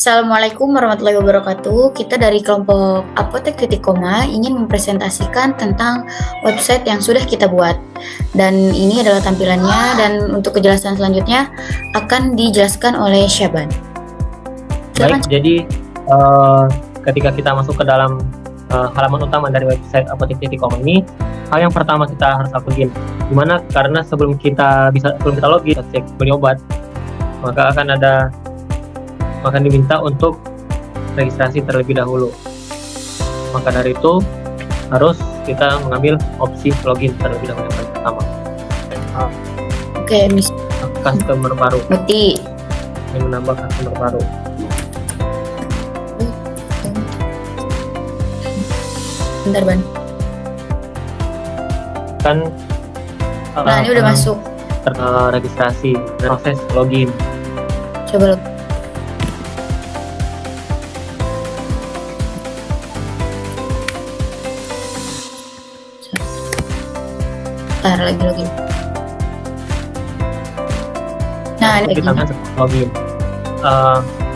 Assalamualaikum warahmatullahi wabarakatuh. Kita dari kelompok Apotek Titik Koma ingin mempresentasikan tentang website yang sudah kita buat. Dan ini adalah tampilannya, dan untuk kejelasan selanjutnya akan dijelaskan oleh Syaban. Baik, jadi ketika kita masuk ke dalam halaman utama dari website Apotek Titik Koma ini, hal yang pertama kita harus login. Dimana karena sebelum kita login, kita cek beli obat, maka akan diminta untuk registrasi terlebih dahulu. Maka dari itu harus kita mengambil opsi login terlebih dahulu yang paling pertama. Oke, Customer baru. Berarti Yang menambah customer baru. bentar, Ban. Kan Nah, ini udah masuk. Registrasi, proses login. Coba login. Bentar lagi login. Nah, ini kita akan login.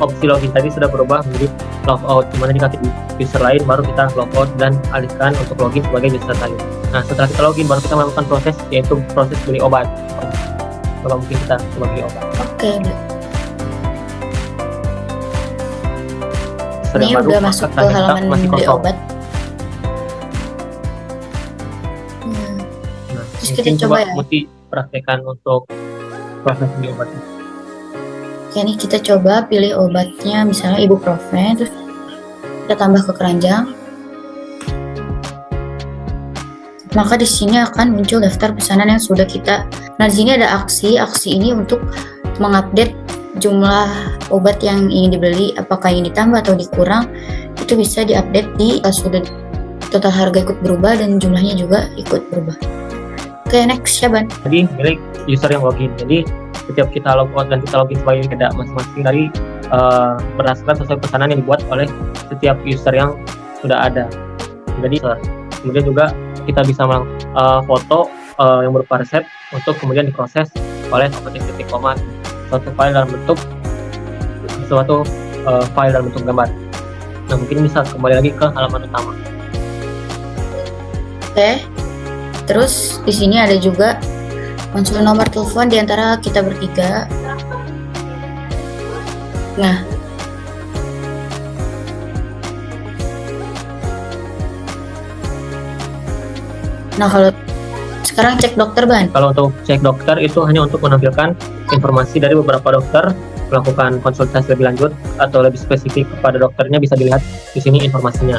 Opsi login tadi sudah berubah menjadi logout, dimana jika kita user lain baru kita logout dan alihkan untuk login sebagai user lain. Nah, setelah kita login baru kita melakukan proses, yaitu proses beli obat. Coba mungkin kita coba beli obat. Oke. Ini udah masuk ke halaman beli obat. Terus kita coba ya. Muti praktekkan untuk proses beli obat. Oke, nih kita coba pilih obatnya, misalnya ibuprofen, terus kita tambah ke keranjang. Maka di sini akan muncul daftar pesanan yang sudah kita. Nah, di sini ada aksi ini untuk mengupdate jumlah obat yang ingin dibeli, apakah ingin ditambah atau dikurang, itu bisa diupdate di sudah total harga ikut berubah dan jumlahnya juga ikut berubah. Oke, next Syaban. Jadi milik user yang login. Jadi setiap kita logout dan kita login sebagai beda masing-masing dari berdasarkan sesuai pesanan yang dibuat oleh setiap user yang sudah ada. Jadi kemudian juga kita bisa foto yang berupa resep untuk kemudian diproses oleh Apotek Titik Koma suatu file dalam bentuk gambar. Nah, mungkin bisa kembali lagi ke halaman utama. Oke. Terus di sini ada juga konsul nomor telepon di antara kita bertiga. Nah, kalau sekarang cek dokter, Ban. Kalau untuk cek dokter itu hanya untuk menampilkan informasi dari beberapa dokter, melakukan konsultasi lebih lanjut atau lebih spesifik kepada dokternya bisa dilihat di sini informasinya.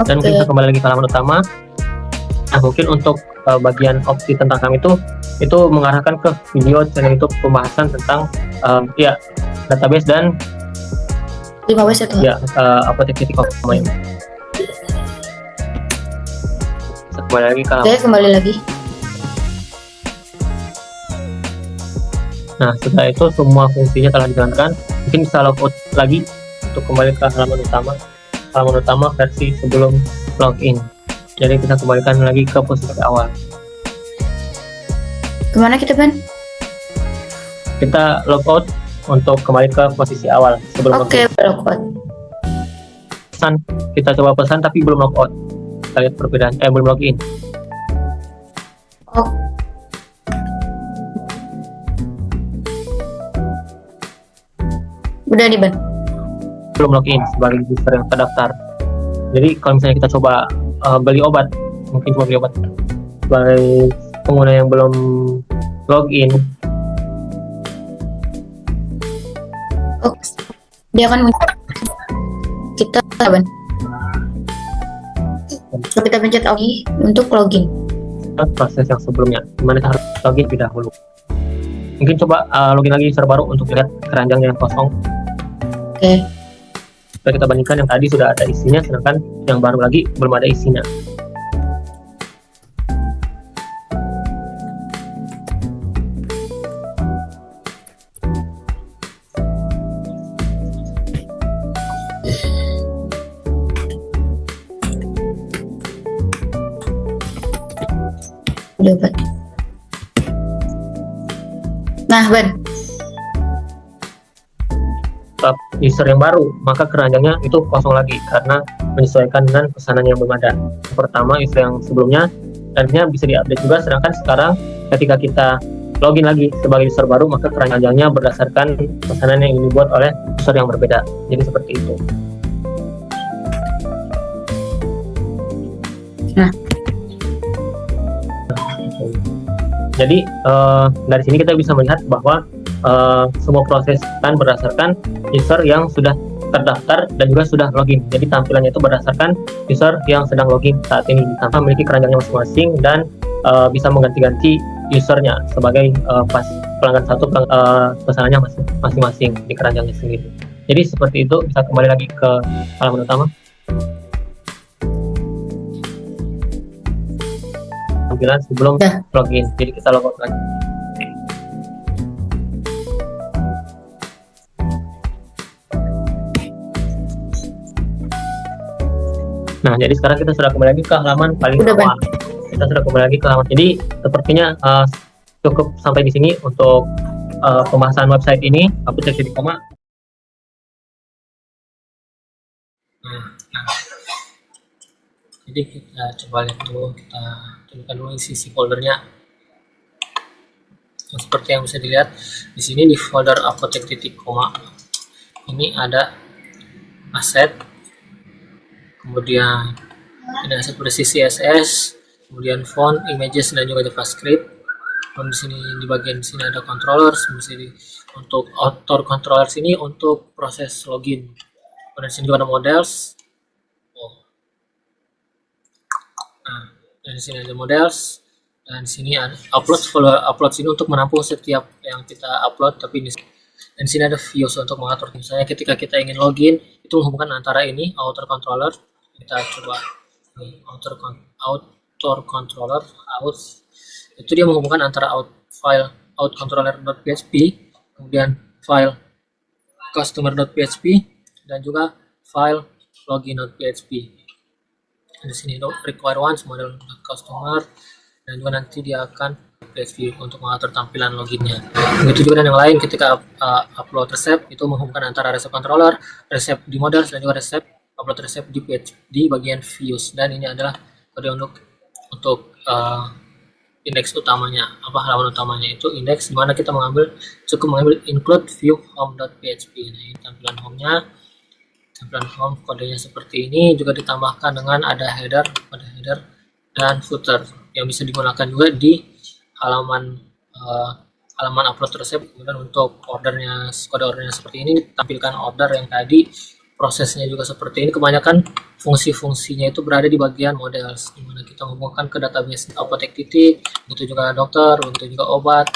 Dan mungkin kita kembali lagi ke halaman utama. Nah, mungkin untuk bagian opsi tentang kami itu mengarahkan ke video channel YouTube pembahasan tentang database dan 5W itu. Apotek Titik Koma ini. Kembali lagi ke kembali lagi. Nah, setelah itu semua fungsinya telah dijalankan. Mungkin bisa logout lagi untuk kembali ke halaman utama versi sebelum login. Jadi kita kembalikan lagi ke posisi awal. Kemana kita, Ban? Kita logout untuk kembali ke posisi awal sebelum login. Logout. Kita coba pesan tapi belum logout. Kita lihat perbedaan, belum login. Udah nih, Ban. Belum login sebagai user yang terdaftar. Jadi kalau misalnya kita coba beli obat, mungkin coba beli obat sebagai pengguna yang belum login. Dia akan muncul. Kita, Ban. Kita pencet lagi untuk login. Proses yang sebelumnya, dimana kita harus login lebih dahulu. Mungkin coba login lagi user baru untuk lihat keranjangnya yang kosong. Oke. Kita bandingkan yang tadi sudah ada isinya, sedangkan yang baru lagi belum ada isinya. Udah, Ban. Nah, Ban. ke user yang baru, maka keranjangnya itu kosong lagi karena menyesuaikan dengan pesanan yang belum ada. Pertama, user yang sebelumnya akhirnya bisa diupdate juga, sedangkan sekarang ketika kita login lagi sebagai user baru, maka keranjangnya berdasarkan pesanan yang dibuat oleh user yang berbeda. Jadi seperti itu. Nah, jadi dari sini kita bisa melihat bahwa semua proses kan berdasarkan user yang sudah terdaftar dan juga sudah login. Jadi tampilannya itu berdasarkan user yang sedang login saat ini, tanpa memiliki keranjangnya masing-masing dan bisa mengganti-ganti usernya sebagai pas pelanggan satu pesanannya masing-masing di keranjangnya sendiri. Jadi seperti itu. Bisa kembali lagi ke halaman utama. Tampilan sebelum login. Jadi kita logout lagi. Nah, jadi sekarang kita sudah kembali lagi ke halaman paling awal. Kita sudah kembali lagi ke halaman. Jadi sepertinya cukup sampai di sini untuk pembahasan website ini. Apotek Koma. Nah, jadi kita coba lihat dulu, kita tunjukkan dulu isi foldernya. Seperti yang bisa dilihat di sini di folder Apotek Koma ini ada aset, kemudian ada aset berisi CSS, kemudian font, images, dan juga JavaScript. Dan di sini di bagian sini ada controllers, untuk author controllers ini untuk proses login. Kemudian di sini juga ada models. Nah, dan di sini ada models, dan di sini ada upload sini untuk menampung setiap yang kita upload. Tapi di dan sini ada views untuk mengatur. Misalnya ketika kita ingin login, itu menghubungkan antara ini author controller. Kita coba author controller out, itu dia menghubungkan antara file outcontroller.php, kemudian file customer.php, dan juga file login.php. Di sini require once model customer, dan juga nanti dia akan PHP untuk mengatur tampilan loginnya. Begitu juga dengan yang lain, ketika upload resep itu menghubungkan antara resep controller, resep di models, dan juga resep upload resep di bagian views. Dan ini adalah kode untuk indeks utamanya, halaman utamanya itu indeks, dimana kita cukup mengambil include view home.php. Nah, ini tampilan home-nya. Tampilan home kodenya seperti ini, juga ditambahkan dengan ada header dan footer yang bisa digunakan juga di halaman upload resep. Kemudian untuk kode ordernya seperti ini, tampilkan order yang tadi, prosesnya juga seperti ini. Kebanyakan fungsi-fungsinya itu berada di bagian models, dimana kita menghubungkan ke database Apotek itu juga dokter, itu juga obat,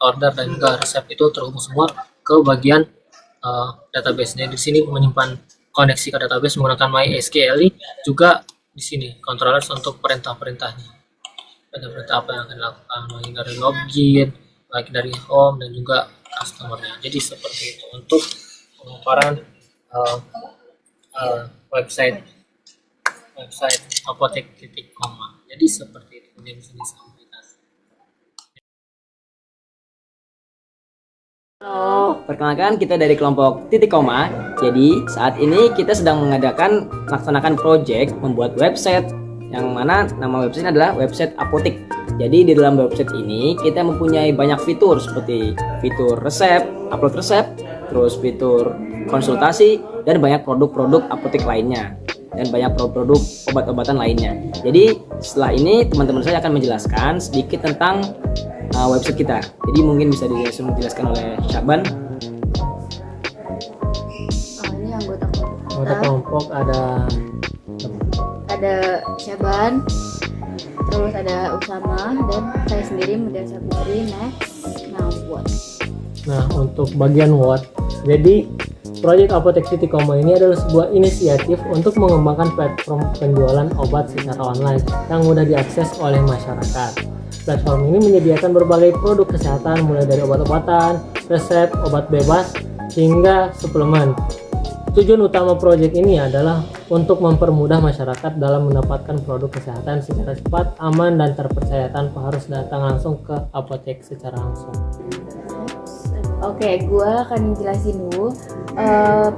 order, dan juga resep itu terhubung semua ke bagian database-nya. Di sini menyimpan koneksi ke database menggunakan MySQL. Juga di sini controllers untuk perintah-perintahnya, perintah apa yang akan dilakukan, baik dari login, baik dari home, dan juga customer-nya. Jadi seperti itu untuk pemaparan website Apotek.Koma. Jadi seperti itu yang bisa disampaikan. Halo, perkenalkan kita dari kelompok Titik Koma. Jadi saat ini kita sedang melaksanakan project membuat website, yang mana nama website adalah website Apotek. Jadi di dalam website ini kita mempunyai banyak fitur, seperti fitur resep, upload resep, terus fitur konsultasi, dan banyak produk-produk apotek lainnya, dan banyak produk obat-obatan lainnya. Jadi setelah ini teman-teman saya akan menjelaskan sedikit tentang website kita. Jadi mungkin bisa dijelaskan oleh Syaban. Ini anggota kelompok ada Syaban, terus ada Usama, dan saya sendiri Mudarsa Putri. Next, what? Nah, untuk bagian what, jadi proyek Apotek Koma ini adalah sebuah inisiatif untuk mengembangkan platform penjualan obat secara online yang mudah diakses oleh masyarakat. Platform ini menyediakan berbagai produk kesehatan, mulai dari obat-obatan, resep, obat bebas, hingga suplemen. Tujuan utama proyek ini adalah untuk mempermudah masyarakat dalam mendapatkan produk kesehatan secara cepat, aman, dan terpercaya tanpa harus datang langsung ke apotek secara langsung. Oke, gue akan jelasin dulu.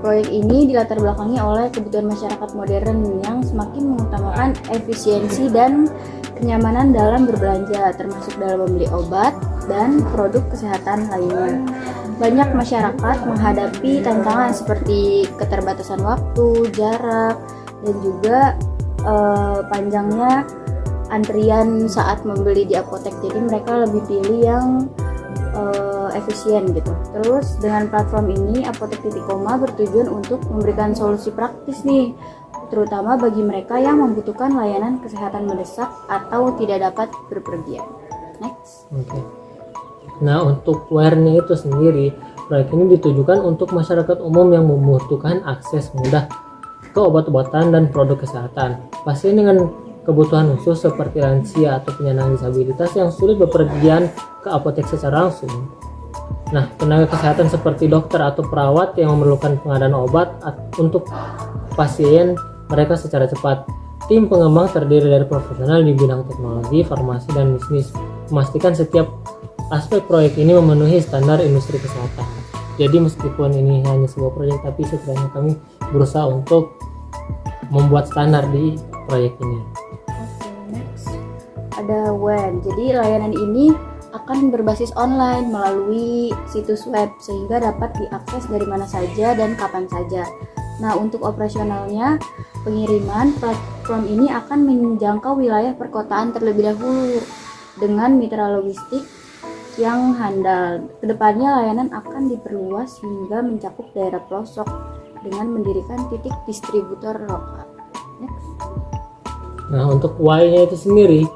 Proyek ini dilatar belakangi oleh kebutuhan masyarakat modern yang semakin mengutamakan efisiensi dan kenyamanan dalam berbelanja, termasuk dalam membeli obat dan produk kesehatan lainnya. Banyak masyarakat menghadapi tantangan seperti keterbatasan waktu, jarak, dan juga panjangnya antrian saat membeli di apotek. Jadi mereka lebih pilih yang efisien gitu. Terus dengan platform ini Apotek.Koma bertujuan untuk memberikan solusi praktis nih, terutama bagi mereka yang membutuhkan layanan kesehatan mendesak atau tidak dapat berpergian. Next. Oke. Nah, untuk WARE-nya itu sendiri, proyek ini ditujukan untuk masyarakat umum yang membutuhkan akses mudah ke obat-obatan dan produk kesehatan. Pasien dengan kebutuhan khusus seperti lansia atau penyandang disabilitas yang sulit bepergian ke apotek secara langsung. Nah, tenaga kesehatan seperti dokter atau perawat yang memerlukan pengadaan obat untuk pasien mereka secara cepat. Tim pengembang terdiri dari profesional di bidang teknologi, farmasi, dan bisnis, memastikan setiap aspek proyek ini memenuhi standar industri kesehatan. Jadi meskipun ini hanya sebuah proyek, tapi setidaknya kami berusaha untuk membuat standar di proyek ini. Ada WAN. Jadi layanan ini akan berbasis online melalui situs web sehingga dapat diakses dari mana saja dan kapan saja. Nah, untuk operasionalnya, pengiriman platform ini akan menjangkau wilayah perkotaan terlebih dahulu dengan mitra logistik yang handal. Kedepannya layanan akan diperluas hingga mencakup daerah pelosok dengan mendirikan titik distributor lokal. Next. Nah, untuk Y-nya itu sendiri,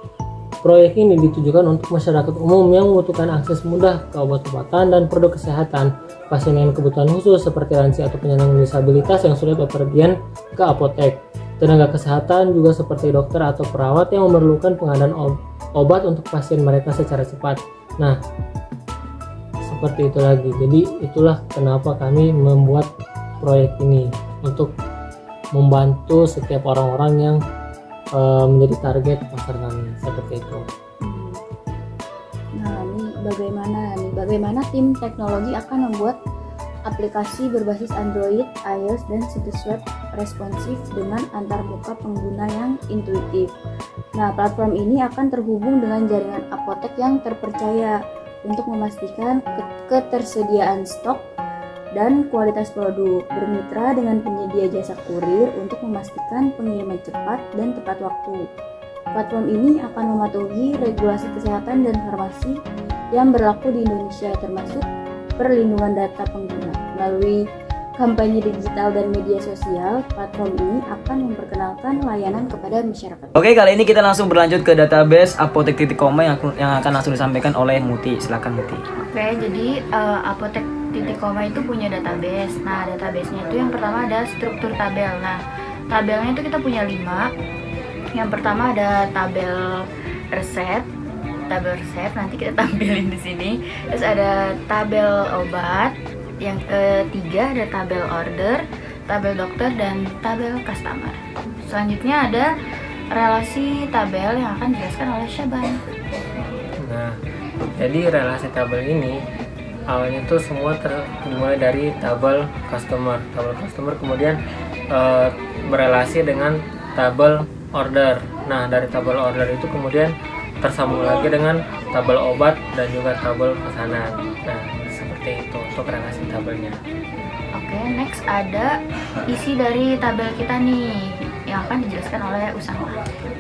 proyek ini ditujukan untuk masyarakat umum yang membutuhkan akses mudah ke obat-obatan dan produk kesehatan. Pasien dengan kebutuhan khusus seperti lansia atau penyandang disabilitas yang sulit bepergian ke apotek. Tenaga kesehatan juga seperti dokter atau perawat yang memerlukan pengadaan obat untuk pasien mereka secara cepat. Nah, seperti itu lagi. Jadi itulah kenapa kami membuat proyek ini, untuk membantu setiap orang-orang yang menjadi target pasar kami, seperti itu. Nah, ini bagaimana tim teknologi akan membuat aplikasi berbasis Android, iOS, dan situs web responsif dengan antarmuka pengguna yang intuitif. Nah, platform ini akan terhubung dengan jaringan apotek yang terpercaya untuk memastikan ketersediaan stok dan kualitas produk. Bermitra dengan penyedia jasa kurir untuk memastikan pengiriman cepat dan tepat waktu. Platform ini akan mematuhi regulasi kesehatan dan farmasi yang berlaku di Indonesia, termasuk perlindungan data pengguna. Melalui kampanye digital dan media sosial, platform ini akan memperkenalkan layanan kepada masyarakat. Oke, kali ini kita langsung berlanjut ke database Apotek.Koma yang akan langsung disampaikan oleh Muti. Silakan Muti. Oke, jadi Apotek.Koma itu punya database. Nah, databasenya itu yang pertama ada struktur tabel. Nah, tabelnya itu kita punya 5. Yang pertama ada tabel resep. Nanti kita tampilin di sini. Terus ada tabel obat. Yang ketiga ada tabel order, tabel dokter, dan tabel customer. Selanjutnya ada relasi tabel yang akan dijelaskan oleh Syaban. Nah, jadi relasi tabel ini awalnya tuh semua dimulai dari tabel customer. Tabel customer kemudian berelasi dengan tabel order. Nah, dari tabel order itu kemudian tersambung lagi dengan tabel obat dan juga tabel pesanan. Nah, seperti itu untuk relasi tabelnya. Oke, next ada isi dari tabel kita nih yang akan dijelaskan oleh Usama.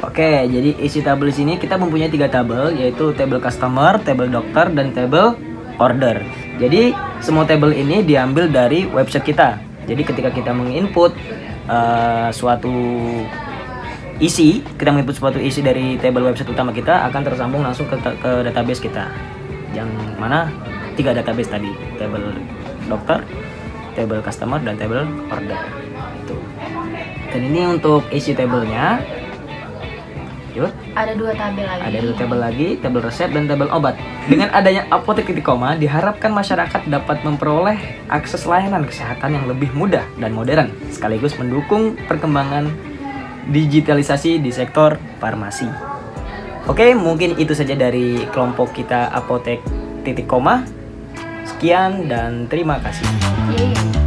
Oke, jadi isi tabel di sini kita mempunyai 3 tabel, yaitu tabel customer, tabel dokter, dan tabel order. Jadi semua tabel ini diambil dari website kita. Jadi ketika kita menginput suatu isi dari tabel website utama kita, akan tersambung langsung ke database kita, yang mana 3 database tadi, tabel dokter, tabel customer, dan tabel order. Itu. Dan ini untuk isi tabelnya. Yuk. Ada 2 tabel lagi. Ada 2 tabel lagi, tabel resep dan tabel obat. Dengan adanya Apotek.Koma, diharapkan masyarakat dapat memperoleh akses layanan kesehatan yang lebih mudah dan modern, sekaligus mendukung perkembangan digitalisasi di sektor farmasi. Oke, mungkin itu saja dari kelompok kita Apotek.Koma. Sekian dan terima kasih. Yeay.